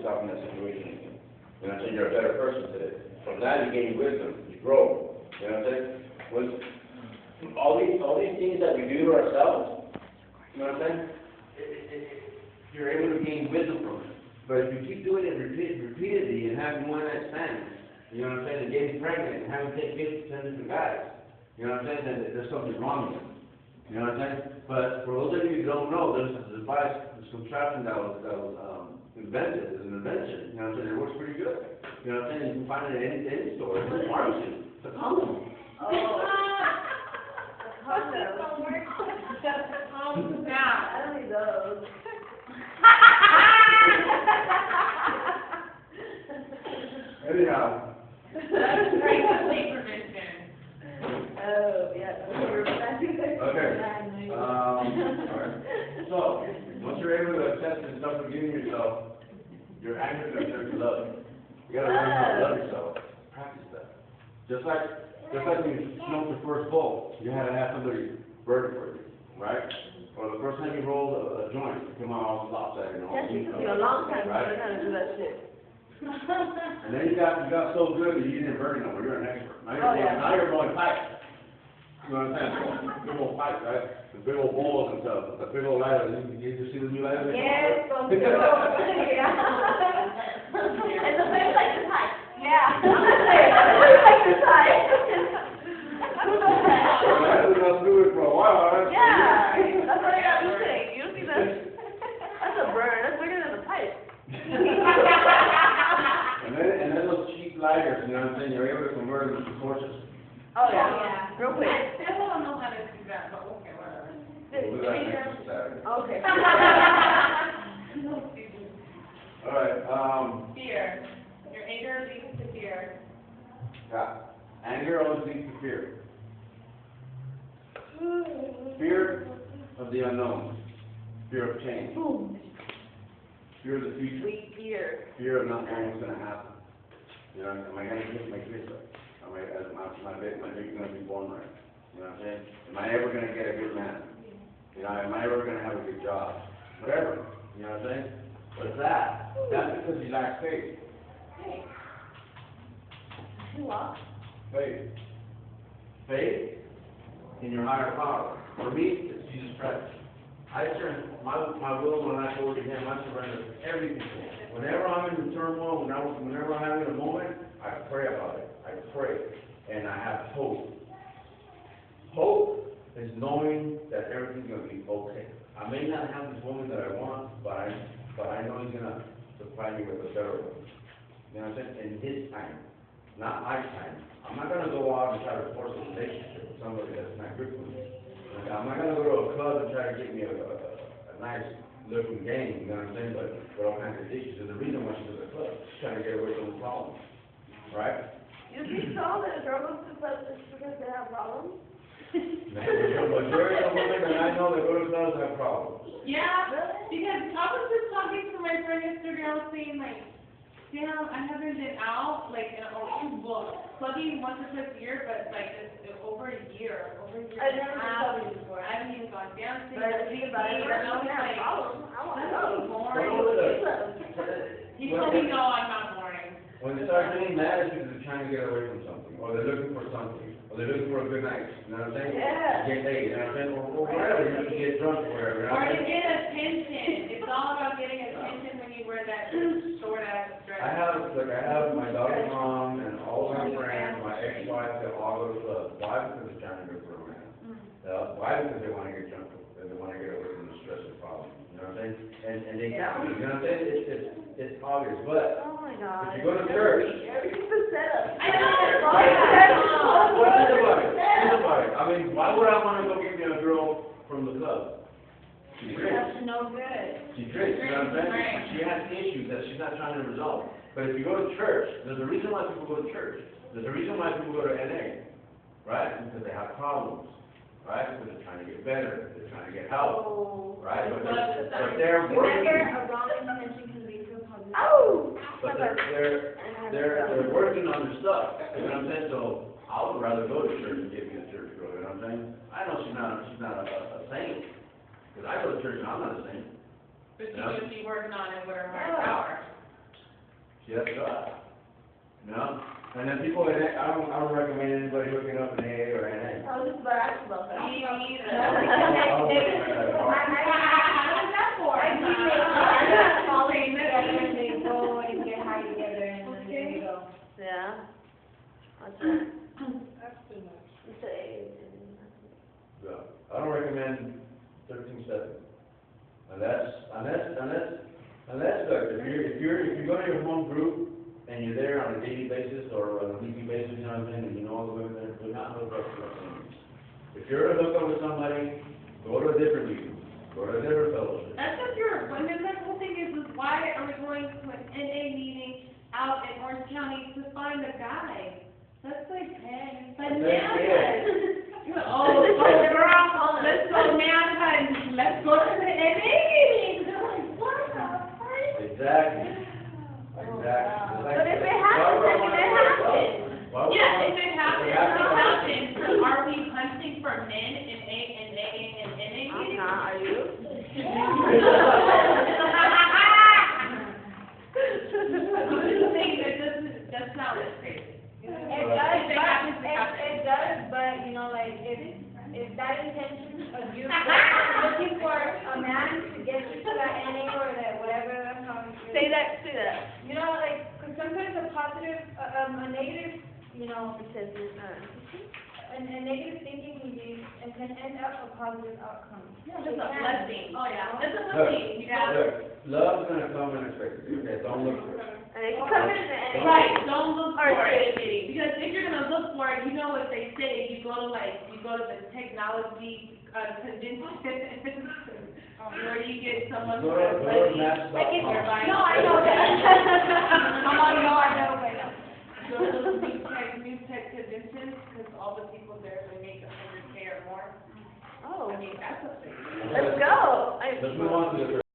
yourself in that situation. You know what I'm saying? You're a better person today. From that, you gain wisdom, you grow. You know what I'm saying? When all these things that we do to ourselves, you know what I'm saying? You're able to gain wisdom from it. But if you keep doing it repeatedly and having one night stands, you know what I'm saying, and getting pregnant and having to take 50% different guys, you know what I'm saying, then there's something wrong with it. You know what I'm saying? But for those of you who don't know, there's a device, there's contraption that was invented, it's an invention, you know what I'm saying, it works pretty good. You know what I'm saying? You can find it in any store, it's in pharmacy. It's a condom. Oh. Condom. Yeah. I don't need those. Anyhow. That's great for sleep prevention. Oh, yeah. Okay. Alright. So, once you're able to accept and start forgiving yourself, your anger is going to turn to love. You gotta learn how to love yourself. Practice that. Just like when you smoked your first bowl, you had to have somebody burn it for you, right? Or the first time you rolled a joint, you come out all lopsided and all. That shit took me a long time to learn how to do that shit. And then you got so good that you didn't burn it no more. You're an expert. Now you're blowing pipes. You know what I'm saying? Big old pipes, right? The big old bowls and stuff. The big old lighters. You see the new lighters? Yes, so good. Yeah. And the place like this high. Yeah. Like this high. That's enough to do it for a while, right? Yeah. That's what I got to say. You see that? That's a burn. That's bigger than a pipe. And then those cheap lighters, you know what I'm saying? You're able to convert them into torches. Oh, yeah. Real quick. I still don't know how to do that, but okay, whatever. We'll do that next Saturday. Okay. All right. Fear. Your anger leads to fear. Yeah. Anger always leads to fear. Fear of the unknown. Fear of change. Fear of the future. Sweet fear. Fear of not knowing what's going to happen. You know, am I going to get my kids right? My baby's going to be born right? You know what I'm saying? Am I ever going to get a good man? You know, am I ever going to have a good job? Whatever. You know what I'm saying? What's that? That's because you lack faith. Faith. Faith in your higher power. For me, it's Jesus Christ. I turn my will when I go to Him. I surrender everything to Him. Whenever I'm in the turmoil, whenever I'm having a moment, I pray about it. I pray, and I have hope. Hope is knowing that everything's going to be okay. I may not have this woman that I want, but I know He's going to supply me with a better one. You know what I'm saying? In His time, not my time. I'm not going to go out and try to force a relationship with somebody that's not good for me. I'm not going to go to a club and try to get me a nice looking game, you know what I'm saying, but with all kinds of issues. There's a reason why she's at the club. She's trying to get away from the problems, right? You think so that a girl goes to clubs just because they have problems? The majority of women that I know that go to clubs have problems. Yeah, because I was just talking to my friend yesterday, I was saying like, damn, I haven't been out, like, clubbing once or twice a year, but like, it's over a year. I've never been clubbing before. I haven't even gone dancing. But I think about it, I don't have a problem. I want to go. He told me, no, I'm not boring. When they start getting mad, it's because they're trying to get away from something, or they're looking for something, or they're looking for a good night, you know what I'm saying? Yeah. Get laid, you know what I'm saying? Or whatever, you know, to get drunk or whatever, you know Or what I'm to saying? get attention. It's all about getting attention when you wear that short-ass dress. I have my daughter's mom and all of her friends, my ex-wife, they all go to clubs. Why? Because they're trying to get for a man. Why? Because they want to get drunk, and they want to get away from the stress and problems. You know what I'm saying? And they got me. You know what I'm saying? It's obvious, but Oh my God. if you go to church, Everything's a setup. I know. well, think about it. Think about it. I mean, why would I want to go get me a girl from the club? She's rich. That's no good. She's rich, you know what I'm saying? Right. She has issues that she's not trying to resolve. But if you go to church, there's a reason why people go to church. There's a reason why people go to NA, right? Because they have problems, right? Because they're trying to get better. They're trying to get help, right? But they're working. Remember, a wrong intention can lead to a positive. Oh! But they're working on their stuff. You know what I'm saying? So I would rather go to church and get me a church girl. You know what I'm saying? I know she's not a saint. Because I go to church and I'm not a saint. But she should be working on it with her higher power. She has to try. You know? And then people, I don't recommend anybody hooking up an AA or NA. I was just about to ask about that. Me neither. I don't recommend that at all. What is that for? I do think falling together and they go and get high together and then there you go. Yeah. That's right. That's too much. It's a, Yeah. I don't recommend 13-7. Unless, look, if you go to your home group and you're there on a daily basis or on a weekly basis, you know what I'm saying, and you know all the women there, do not hook up with them. If you're to hook up with somebody, go to a different meeting, go to a different fellowship. That's just your appointment. The whole thing is why are we going to an NA meeting out in Orange County to find a guy? That's like bananas. Oh, girl, let's go now and let's go to the NA meeting. They're like, what the freak? Exactly. but if it happens, then it happens. Yeah, if it happens, it happens. So are we hunting for men in NA I'm meetings? not, are you? That's not what's crazy. It does, but, you know, like, if that intention of you looking for a man to get you to that NA or that whatever, that's how you Say that. You know, like, because sometimes a positive, a negative, you know, It says, a negative thinking can be, and can end up a positive outcome. It's a blessing. Oh, yeah. It's a Look, blessing. Yeah. look, love's gonna come unexpectedly, okay, don't look for it. and it can come in the end. Right, don't look Or for it. dating. Because if you're gonna look for it, you know what they say, you go to the technology, convention, where you get someone Go for to, a go to buddy. match.com. No, I know that. I'm on, no, I know, but no. Go to those new tech conventions, because all the people there, they make $100K or more. Oh, I mean, that's a thing. let's go. Let's move on to the